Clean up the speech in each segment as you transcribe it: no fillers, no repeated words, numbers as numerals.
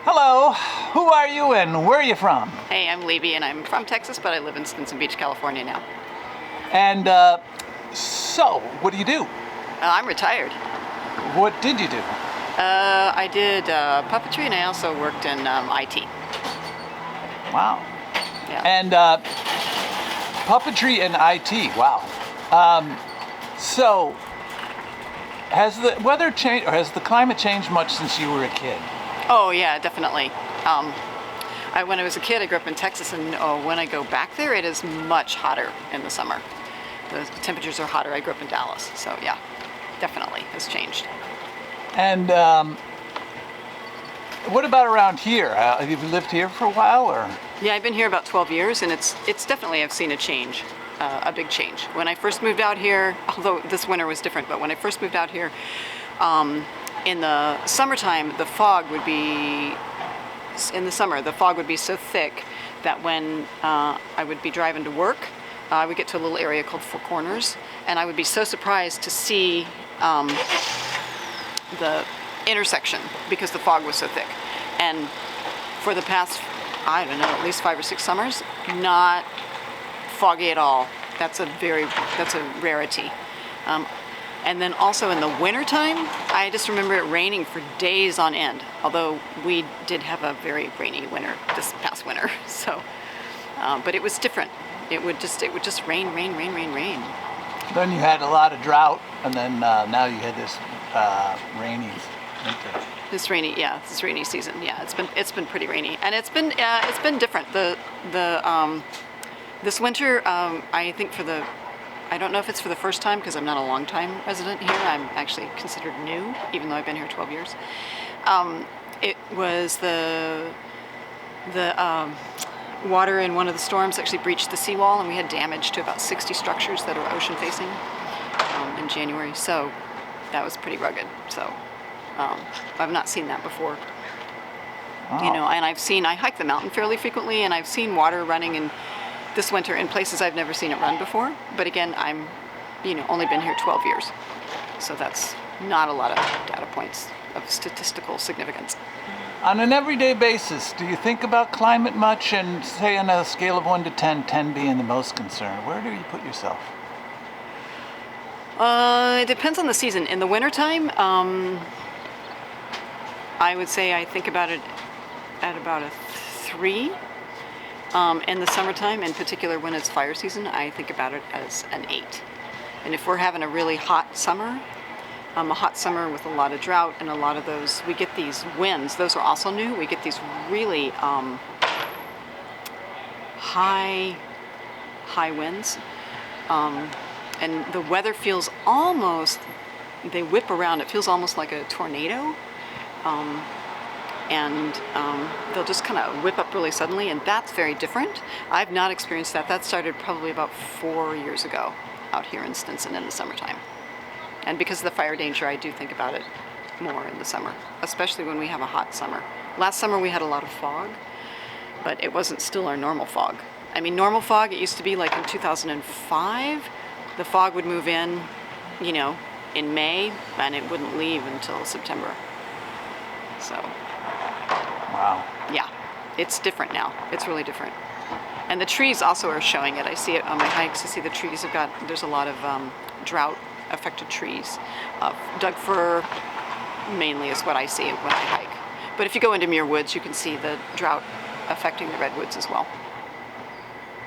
Hello, who are you and where are you from? Hey, I'm Liebe and I'm from Texas, but I live in Stinson Beach, California now. And so, what do you do? I'm retired. What did you do? I did puppetry and I also worked in IT. Wow. Yeah. And puppetry and IT, wow. So, has the weather changed, or has the climate changed much since you were a kid? Oh yeah, definitely. When I was a kid, I grew up in Texas, and when I go back there, it is much hotter in the summer. The temperatures are hotter. I grew up in Dallas, so yeah, definitely has changed. And what about around here? Have you lived here for a while, or? Yeah, I've been here about 12 years, and it's definitely, I've seen a change, a big change. When I first moved out here, although this winter was different, but when I first moved out here, in the summertime, the fog would be so thick that when I would be driving to work, I would get to a little area called Four Corners, and I would be so surprised to see the intersection because the fog was so thick. And for the past, I don't know, at least 5 or 6 summers, not foggy at all. That's a rarity. And then also in the wintertime, I just remember it raining for days on end, although we did have a very rainy winter this past winter. So, but it was different. It would just rain. Then you had a lot of drought, and then now you had this rainy winter. This rainy season. Yeah, it's been pretty rainy, and it's been different. This winter, I think I don't know if it's for the first time because I'm not a long-time resident here. I'm actually considered new, even though I've been here 12 years. It was the water in one of the storms actually breached the seawall, and we had damage to about 60 structures that are ocean-facing in January. So that was pretty rugged. So I've not seen that before. Wow. You know, and I hike the mountain fairly frequently, and I've seen water running in this winter in places I've never seen it run before. But again, I'm, only been here 12 years. So that's not a lot of data points of statistical significance. On an everyday basis, do you think about climate much? And say on a scale of 1 to 10, 10 being the most concerned, where do you put yourself? It depends on the season. In the wintertime, I would say I think about it at about a 3. In the summertime, in particular when it's fire season, I think about it as an 8. And if we're having a really hot summer, a hot summer with a lot of drought and a lot of those, we get these winds. Those are also new. We get these really high winds. And the weather feels they whip around. It feels almost like a tornado. And they'll just kind of whip up really suddenly, and that's very different. I've not experienced that. That started probably about 4 years ago out here in Stinson in the summertime. And because of the fire danger, I do think about it more in the summer, especially when we have a hot summer. Last summer we had a lot of fog, but it wasn't still our normal fog. I mean, normal fog, it used to be like in 2005, the fog would move in, in May, and it wouldn't leave until September. So. Wow. Yeah, it's different now. It's really different. And the trees also are showing it. I see it on my hikes. I see the trees there's a lot of drought-affected trees. Doug fir mainly is what I see when I hike. But if you go into Muir Woods, you can see the drought affecting the redwoods as well.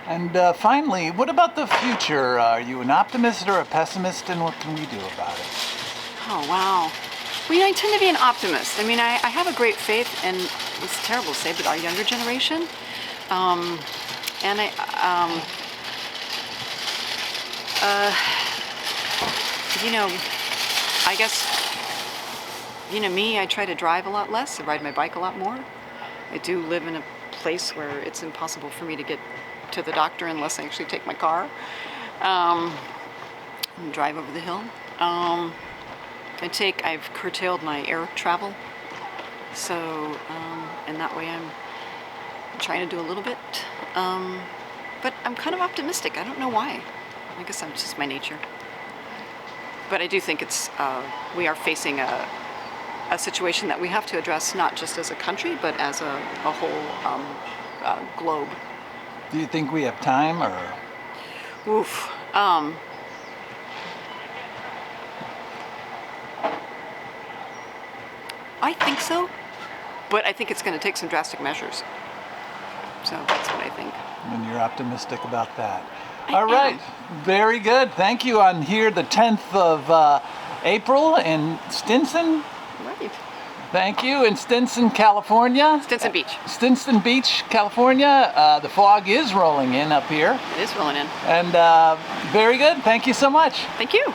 And finally, what about the future? Are you an optimist or a pessimist, and what can we do about it? Oh, wow. Well, I tend to be an optimist. I mean, I have a great faith in, it's terrible to say, but our younger generation. And I guess, me, I try to drive a lot less. I ride my bike a lot more. I do live in a place where it's impossible for me to get to the doctor unless I actually take my car and drive over the hill. I've curtailed my air travel, so, and that way I'm trying to do a little bit, but I'm kind of optimistic. I don't know why. I guess that's just my nature. But I do think we are facing a situation that we have to address not just as a country, but as a whole globe. Do you think we have time, or? Oof. I think so, but I think it's going to take some drastic measures. So that's what I think. And you're optimistic about that. I All right, am. very good. Thank you. I'm here the 10th of April in Stinson. Right. Thank you. In Stinson, California. Stinson Beach. Stinson Beach, California. The fog is rolling in up here. It is rolling in. And very good. Thank you so much. Thank you.